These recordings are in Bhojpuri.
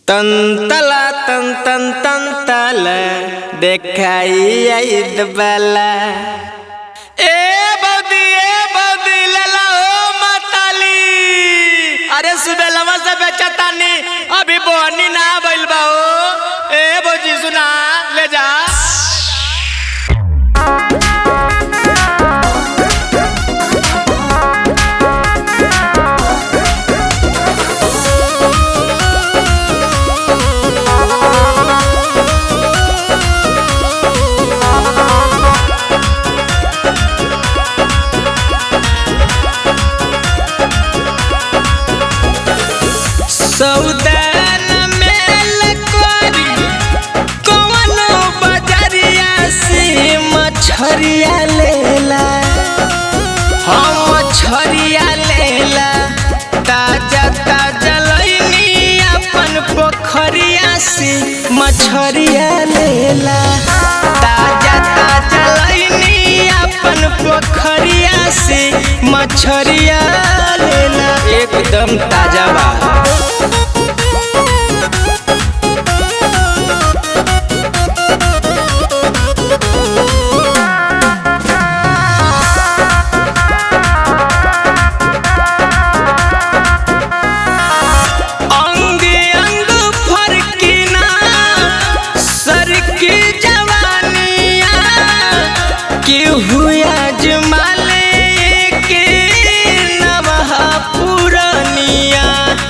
तंतला तन तन तंतल देखाई आइद बाला ए बौदी लला ओ माताली। अरे सुबह लवा से बेचतानी अभी बोनी ना बैल बा ओ ए बौजी सुना ले जा। सौदान मेल कोरी कौनो बजरिया से मछरिया लेला, हम मछरिया लेला ताजा ताजा लईनी अपन पोखरिया से मछरिया लेला, ताजा ताजा लईनी अपन पोखरिया से मछरिया लेला एकदम ताजा बा।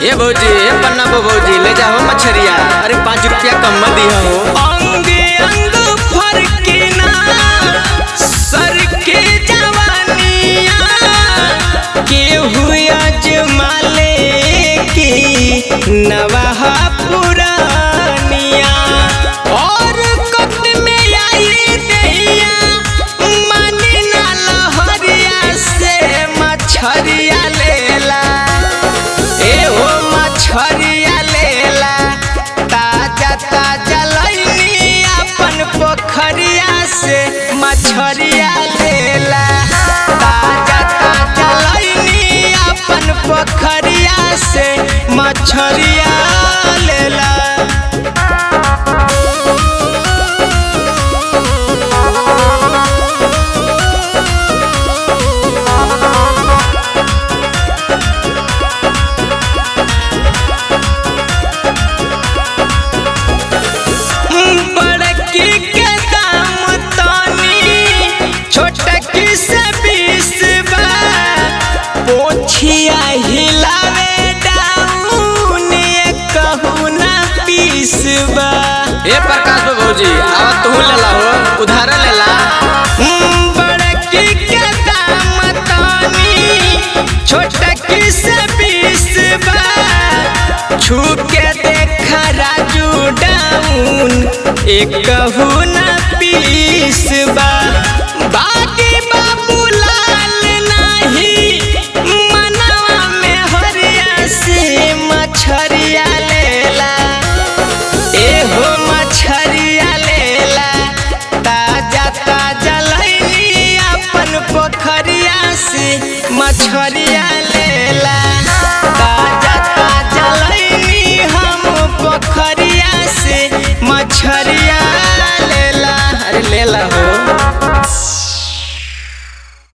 ये भौजी ये पन्ना भौजी ले जाओ मछरिया, अरे 5 रुपया कम दी हो। अंगे अंग फरकिना सर के जवानिया के हुआ जमाले की नवाह पुरानिया और कत में आई दैया मानी ना लहरिया से मछरिया लेला, मछरिया लेला ताजा ताजा लईनी अपन पोखरिया से मछरिया लेला, ताजा ताजा लईनी अपन पोखरिया से मछरिया लेला। ए प्रकाश भौजी आवा तू लेला हो उधार लेला। बड़की के दाम तानी छोटकी से 20 बा, छू के देखा राजू डाउन एक कहूना 20 बा, बाकी बाबू लाल नाही मनवा में हरिया से मछरिया लेला, ए हो मछरिया लेला ताजा ताजा लईनी अपन पोखरिया से मछरिया